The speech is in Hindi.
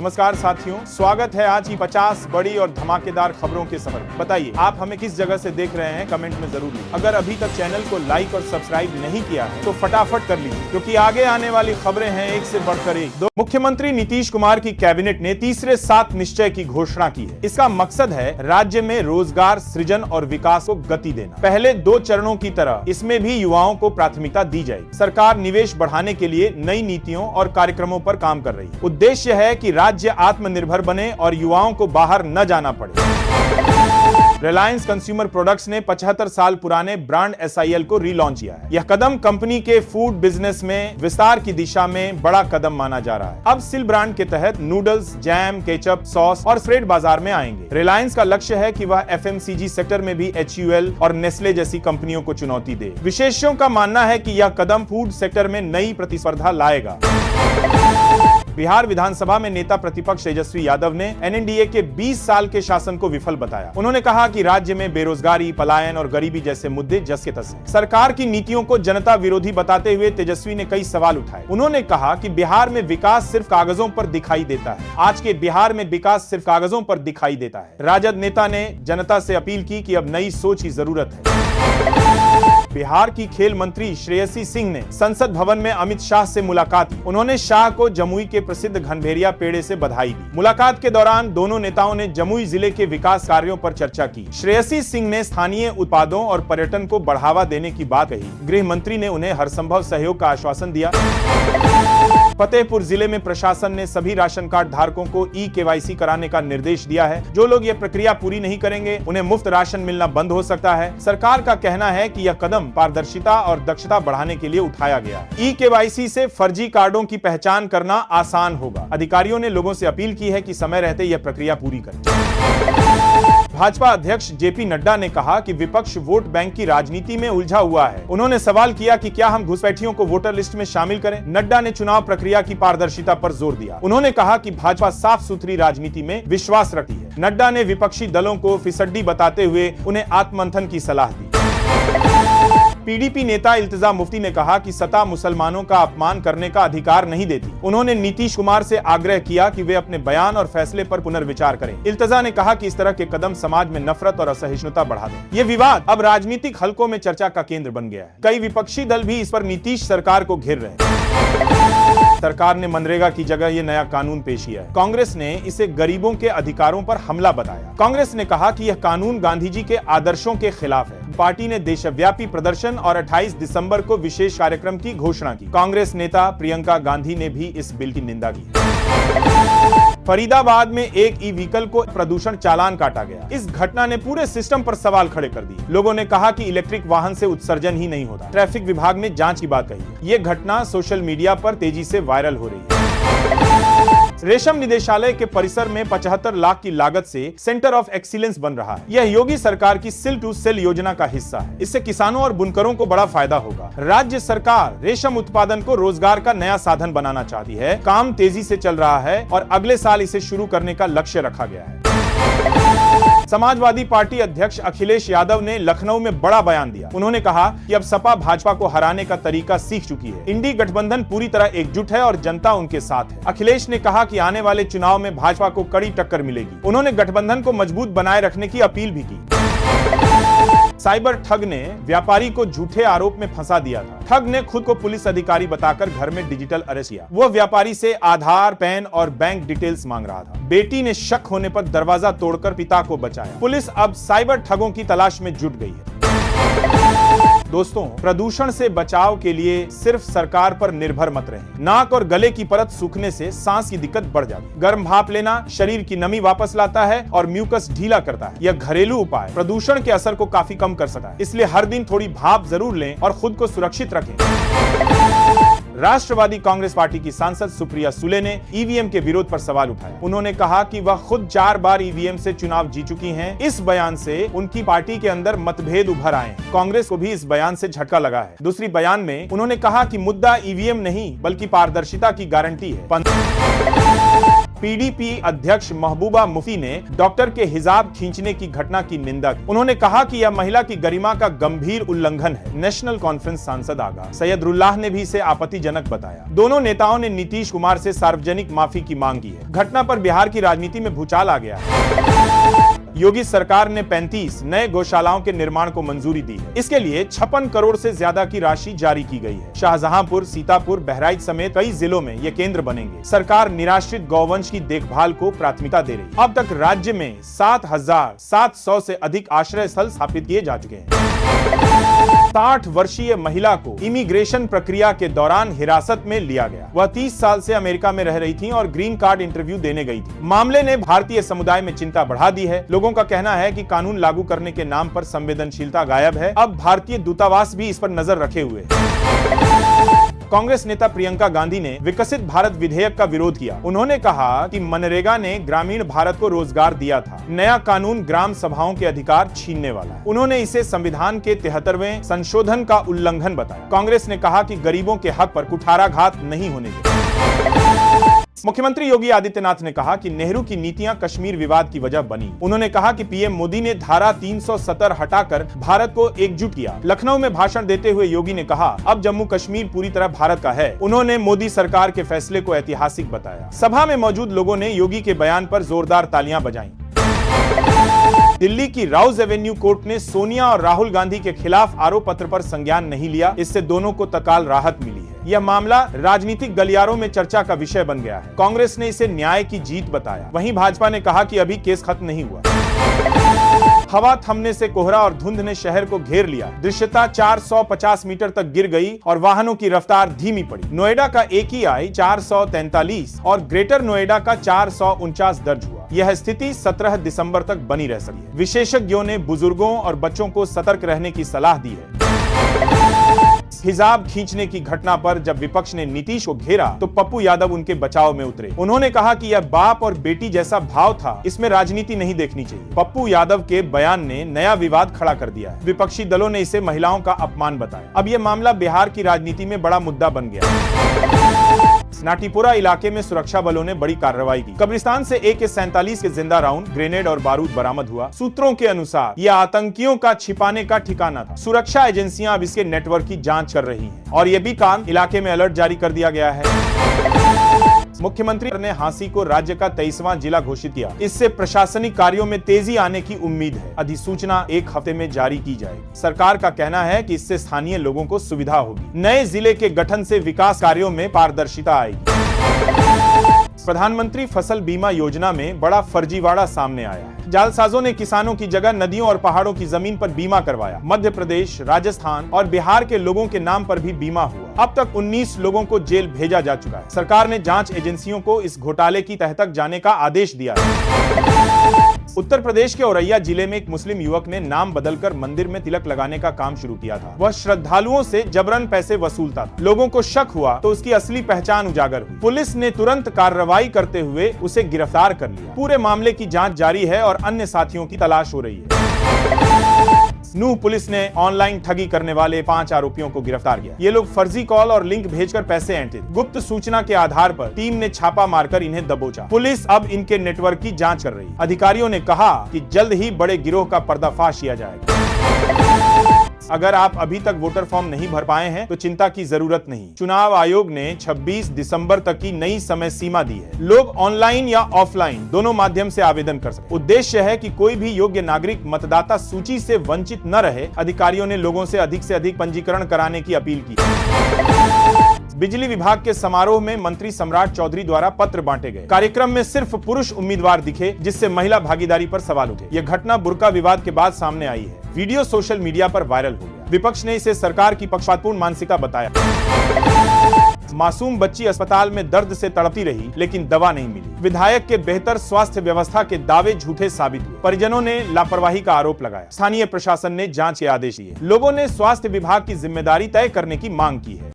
नमस्कार साथियों, स्वागत है आज की 50 बड़ी और धमाकेदार खबरों के सफर में। बताइए आप हमें किस जगह से देख रहे हैं, कमेंट में जरूर लिखिए। अगर अभी तक चैनल को लाइक और सब्सक्राइब नहीं किया है तो फटाफट कर लीजिए, क्योंकि आगे आने वाली खबरें हैं एक से बढ़कर एक। मुख्यमंत्री नीतीश कुमार की कैबिनेट ने तीसरे 7 निश्चय की घोषणा की है। इसका मकसद है राज्य में रोजगार सृजन और विकास को गति देना। पहले 2 चरणों की तरह इसमें भी युवाओं को प्राथमिकता दी जाएगी। सरकार निवेश बढ़ाने के लिए नई नीतियों और कार्यक्रमों पर काम कर रही है। उद्देश्य है कि राज्य आत्मनिर्भर बने और युवाओं को बाहर न जाना पड़े। रिलायंस कंज्यूमर प्रोडक्ट्स ने 75 साल पुराने ब्रांड SIL को रीलॉन्च किया है। यह कदम कंपनी के फूड बिजनेस में विस्तार की दिशा में बड़ा कदम माना जा रहा है। अब सिल ब्रांड के तहत नूडल्स, जैम, केचप, सॉस और स्प्रेड बाजार में आएंगे। रिलायंस का लक्ष्य है कि वह FMCG सेक्टर में भी HUL और नेस्ले जैसी कंपनियों को चुनौती दे। विशेषज्ञों का मानना है कि यह कदम फूड सेक्टर में नई प्रतिस्पर्धा लाएगा। बिहार विधानसभा में नेता प्रतिपक्ष तेजस्वी यादव ने NNDA के 20 साल के शासन को विफल बताया। उन्होंने कहा कि राज्य में बेरोजगारी, पलायन और गरीबी जैसे मुद्दे जस के तस हैं। सरकार की नीतियों को जनता विरोधी बताते हुए तेजस्वी ने कई सवाल उठाए। उन्होंने कहा कि बिहार में विकास सिर्फ कागजों पर दिखाई देता है। आज के बिहार में विकास सिर्फ कागजों पर दिखाई देता है। राजद नेता ने जनता से अपील की कि अब नई सोच की जरूरत है। बिहार की खेल मंत्री श्रेयसी सिंह ने संसद भवन में अमित शाह से मुलाकात की। उन्होंने शाह को जमुई के प्रसिद्ध घनभेरिया पेड़े से बधाई दी। मुलाकात के दौरान दोनों नेताओं ने जमुई जिले के विकास कार्यों पर चर्चा की। श्रेयसी सिंह ने स्थानीय उत्पादों और पर्यटन को बढ़ावा देने की बात कही। गृह मंत्री ने उन्हें हर संभव सहयोग का आश्वासन दिया। फतेहपुर जिले में प्रशासन ने सभी राशन कार्ड धारकों को E-KYC कराने का निर्देश दिया है। जो लोग ये प्रक्रिया पूरी नहीं करेंगे उन्हें मुफ्त राशन मिलना बंद हो सकता है। सरकार का कहना है कि यह कदम पारदर्शिता और दक्षता बढ़ाने के लिए उठाया गया। E-KYC से फर्जी कार्डों की पहचान करना आसान होगा। अधिकारियों ने लोगों से अपील की है कि समय रहते यह प्रक्रिया पूरी करें। भाजपा अध्यक्ष JP नड्डा ने कहा कि विपक्ष वोट बैंक की राजनीति में उलझा हुआ है। उन्होंने सवाल किया कि क्या हम घुसपैठियों को वोटर लिस्ट में शामिल करें। नड्डा ने चुनाव प्रक्रिया की पारदर्शिता पर जोर दिया। उन्होंने कहा कि भाजपा साफ सुथरी राजनीति में विश्वास रखती है। नड्डा ने विपक्षी दलों को फिसड्डी बताते हुए उन्हें आत्ममंथन की सलाह दी। PDP नेता इल्तिजा मुफ्ती ने कहा कि सत्ता मुसलमानों का अपमान करने का अधिकार नहीं देती। उन्होंने नीतीश कुमार से आग्रह किया कि वे अपने बयान और फैसले पर पुनर्विचार करें। इल्तिजा ने कहा कि इस तरह के कदम समाज में नफरत और असहिष्णुता बढ़ा दें। ये विवाद अब राजनीतिक हलकों में चर्चा का केंद्र बन गया है। कई विपक्षी दल भी इस पर नीतीश सरकार को घेर रहे हैं। सरकार ने मनरेगा की जगह ये नया कानून पेश किया है। कांग्रेस ने इसे गरीबों के अधिकारों पर हमला बताया। कांग्रेस ने कहा कि यह कानून गांधी जी के आदर्शों के खिलाफ है। पार्टी ने देशव्यापी प्रदर्शन और 28 दिसंबर को विशेष कार्यक्रम की घोषणा की। कांग्रेस नेता प्रियंका गांधी ने भी इस बिल की निंदा की। फरीदाबाद में एक ई-व्हीकल को प्रदूषण चालान काटा गया। इस घटना ने पूरे सिस्टम पर सवाल खड़े कर दिए। लोगों ने कहा कि इलेक्ट्रिक वाहन से उत्सर्जन ही नहीं होता। ट्रैफिक विभाग ने जांच की बात कही। ये घटना सोशल मीडिया पर तेजी से वायरल हो रही है। रेशम निदेशालय के परिसर में 75 लाख की लागत से सेंटर ऑफ एक्सीलेंस बन रहा है। यह योगी सरकार की सिल टू सेल योजना का हिस्सा है। इससे किसानों और बुनकरों को बड़ा फायदा होगा। राज्य सरकार रेशम उत्पादन को रोजगार का नया साधन बनाना चाहती है। काम तेजी से चल रहा है और अगले साल इसे शुरू करने का लक्ष्य रखा गया है। समाजवादी पार्टी अध्यक्ष अखिलेश यादव ने लखनऊ में बड़ा बयान दिया। उन्होंने कहा कि अब सपा भाजपा को हराने का तरीका सीख चुकी है। इंडी गठबंधन पूरी तरह एकजुट है और जनता उनके साथ है। अखिलेश ने कहा कि आने वाले चुनाव में भाजपा को कड़ी टक्कर मिलेगी। उन्होंने गठबंधन को मजबूत बनाए रखने की अपील भी की। साइबर ठग ने व्यापारी को झूठे आरोप में फंसा दिया था। ठग ने खुद को पुलिस अधिकारी बताकर घर में डिजिटल अरेस्ट किया। वो व्यापारी से आधार, पैन और बैंक डिटेल्स मांग रहा था। बेटी ने शक होने पर दरवाजा तोड़कर पिता को बचाया। पुलिस अब साइबर ठगों की तलाश में जुट गई है। दोस्तों, प्रदूषण से बचाव के लिए सिर्फ सरकार पर निर्भर मत रहें। नाक और गले की परत सूखने से सांस की दिक्कत बढ़ जाती है। गर्म भाप लेना शरीर की नमी वापस लाता है और म्यूकस ढीला करता है। यह घरेलू उपाय प्रदूषण के असर को काफी कम कर सकता है। इसलिए हर दिन थोड़ी भाप जरूर लें और खुद को सुरक्षित रखें। राष्ट्रवादी कांग्रेस पार्टी की सांसद सुप्रिया सुले ने ईवीएम के विरोध पर सवाल उठाया। उन्होंने कहा कि वह खुद 4 बार ईवीएम से चुनाव जीत चुकी हैं। इस बयान से उनकी पार्टी के अंदर मतभेद उभर आए हैं। कांग्रेस को भी इस बयान से झटका लगा है। दूसरी बयान में उन्होंने कहा कि मुद्दा ईवीएम नहीं बल्कि पारदर्शिता की गारंटी है। पीडीपी अध्यक्ष महबूबा मुफ्ती ने डॉक्टर के हिजाब खींचने की घटना की निंदा की। उन्होंने कहा कि यह महिला की गरिमा का गंभीर उल्लंघन है। नेशनल कॉन्फ्रेंस सांसद आगा सैयदुल्लाह ने भी इसे आपत्तिजनक बताया। दोनों नेताओं ने नीतीश कुमार से सार्वजनिक माफी की मांग की है। घटना पर बिहार की राजनीति में भूचाल आ गया है। योगी सरकार ने 35 नए गौशालाओं के निर्माण को मंजूरी दी है। इसके लिए 56 करोड़ से ज्यादा की राशि जारी की गई है। शाहजहांपुर, सीतापुर, बहराइच समेत कई जिलों में ये केंद्र बनेंगे। सरकार निराश्रित गौवंश की देखभाल को प्राथमिकता दे रही है। अब तक राज्य में 7,700 से अधिक आश्रय स्थल स्थापित किए जा चुके हैं। 60 वर्षीय महिला को इमिग्रेशन प्रक्रिया के दौरान हिरासत में लिया गया। वह 30 साल से अमेरिका में रह रही थी और ग्रीन कार्ड इंटरव्यू देने गई थी। मामले ने भारतीय समुदाय में चिंता बढ़ा दी है। लोगों का कहना है कि कानून लागू करने के नाम पर संवेदनशीलता गायब है। अब भारतीय दूतावास भी इस पर नजर रखे हुए है। कांग्रेस नेता प्रियंका गांधी ने विकसित भारत विधेयक का विरोध किया। उन्होंने कहा कि मनरेगा ने ग्रामीण भारत को रोजगार दिया था। नया कानून ग्राम सभाओं के अधिकार छीनने वाला है। उन्होंने इसे संविधान के 73वें संशोधन का उल्लंघन बताया। कांग्रेस ने कहा कि गरीबों के हक पर कुठाराघात नहीं होने देगा। मुख्यमंत्री योगी आदित्यनाथ ने कहा कि नेहरू की नीतियां कश्मीर विवाद की वजह बनी। उन्होंने कहा कि पीएम मोदी ने धारा 370 हटाकर भारत को एकजुट किया। लखनऊ में भाषण देते हुए योगी ने कहा, अब जम्मू कश्मीर पूरी तरह भारत का है। उन्होंने मोदी सरकार के फैसले को ऐतिहासिक बताया। सभा में मौजूद लोगों ने योगी के बयान पर जोरदार तालियां बजाईं। दिल्ली की राउज एवेन्यू कोर्ट ने सोनिया और राहुल गांधी के खिलाफ आरोप पत्र पर संज्ञान नहीं लिया। इससे दोनों को तत्काल राहत मिली है। यह मामला राजनीतिक गलियारों में चर्चा का विषय बन गया है। कांग्रेस ने इसे न्याय की जीत बताया। वहीं भाजपा ने कहा कि अभी केस खत्म नहीं हुआ। हवा थमने से कोहरा और धुंध ने शहर को घेर लिया। दृश्यता 450 मीटर तक गिर गई और वाहनों की रफ्तार धीमी पड़ी। नोएडा का AQI 443 और ग्रेटर नोएडा का 449 दर्ज हुआ। यह स्थिति 17 दिसंबर तक बनी रह सकती है। विशेषज्ञों ने बुजुर्गों और बच्चों को सतर्क रहने की सलाह दी है। हिजाब खींचने की घटना पर जब विपक्ष ने नीतीश को घेरा तो पप्पू यादव उनके बचाव में उतरे। उन्होंने कहा कि यह बाप और बेटी जैसा भाव था, इसमें राजनीति नहीं देखनी चाहिए। पप्पू यादव के बयान ने नया विवाद खड़ा कर दिया है। विपक्षी दलों ने इसे महिलाओं का अपमान बताया। अब यह मामला बिहार की राजनीति में बड़ा मुद्दा बन गया। नाटीपुरा इलाके में सुरक्षा बलों ने बड़ी कार्रवाई की। कब्रिस्तान से AK-47 के जिंदा राउंड, ग्रेनेड और बारूद बरामद हुआ। सूत्रों के अनुसार यह आतंकियों का छिपाने का ठिकाना था। सुरक्षा एजेंसियां अब इसके नेटवर्क की जांच कर रही हैं और यह भी काम इलाके में अलर्ट जारी कर दिया गया है। मुख्यमंत्री ने हांसी को राज्य का 23वां जिला घोषित किया। इससे प्रशासनिक कार्यों में तेजी आने की उम्मीद है। अधिसूचना 1 हफ्ते में जारी की जाएगी। सरकार का कहना है कि इससे स्थानीय लोगों को सुविधा होगी। नए जिले के गठन से विकास कार्यों में पारदर्शिता आएगी। प्रधानमंत्री फसल बीमा योजना में बड़ा फर्जीवाड़ा सामने आया है। जालसाजों ने किसानों की जगह नदियों और पहाड़ों की जमीन पर बीमा करवाया। मध्य प्रदेश, राजस्थान और बिहार के लोगों के नाम पर भी बीमा हुआ। अब तक 19 लोगों को जेल भेजा जा चुका है। सरकार ने जांच एजेंसियों को इस घोटाले की तह तक जाने का आदेश दिया है। उत्तर प्रदेश के औरैया जिले में एक मुस्लिम युवक ने नाम बदलकर मंदिर में तिलक लगाने का काम शुरू किया था। वह श्रद्धालुओं से जबरन पैसे वसूलता था। लोगों को शक हुआ तो उसकी असली पहचान उजागर हुई। पुलिस ने तुरंत कार्रवाई करते हुए उसे गिरफ्तार कर लिया। पूरे मामले की जांच जारी है और अन्य साथियों की तलाश हो रही है। नूह पुलिस ने ऑनलाइन ठगी करने वाले 5 आरोपियों को गिरफ्तार किया। ये लोग फर्जी कॉल और लिंक भेजकर पैसे ऐंठते। गुप्त सूचना के आधार पर टीम ने छापा मारकर इन्हें दबोचा। पुलिस अब इनके नेटवर्क की जांच कर रही है। अधिकारियों ने कहा कि जल्द ही बड़े गिरोह का पर्दाफाश किया जाएगा। अगर आप अभी तक वोटर फॉर्म नहीं भर पाए हैं तो चिंता की जरूरत नहीं। चुनाव आयोग ने 26 दिसंबर तक की नई समय सीमा दी है। लोग ऑनलाइन या ऑफलाइन दोनों माध्यम से आवेदन कर सकते। उद्देश्य है कि कोई भी योग्य नागरिक मतदाता सूची से वंचित न रहे। अधिकारियों ने लोगों से अधिक पंजीकरण कराने की अपील की। बिजली विभाग के समारोह में मंत्री सम्राट चौधरी द्वारा पत्र बांटे गए। कार्यक्रम में सिर्फ पुरुष उम्मीदवार दिखे, जिससे महिला भागीदारी पर सवाल उठे। यह घटना बुर्का विवाद के बाद सामने आई है। वीडियो सोशल मीडिया पर वायरल हो गया। विपक्ष ने इसे सरकार की पक्षपातपूर्ण मानसिकता बताया। मासूम बच्ची अस्पताल में दर्द से तड़पती रही, लेकिन दवा नहीं मिली। विधायक के बेहतर स्वास्थ्य व्यवस्था के दावे झूठे साबित हुए। परिजनों ने लापरवाही का आरोप लगाया। स्थानीय प्रशासन ने जांच के आदेश दिए। लोगों ने स्वास्थ्य विभाग की जिम्मेदारी तय करने की मांग की है।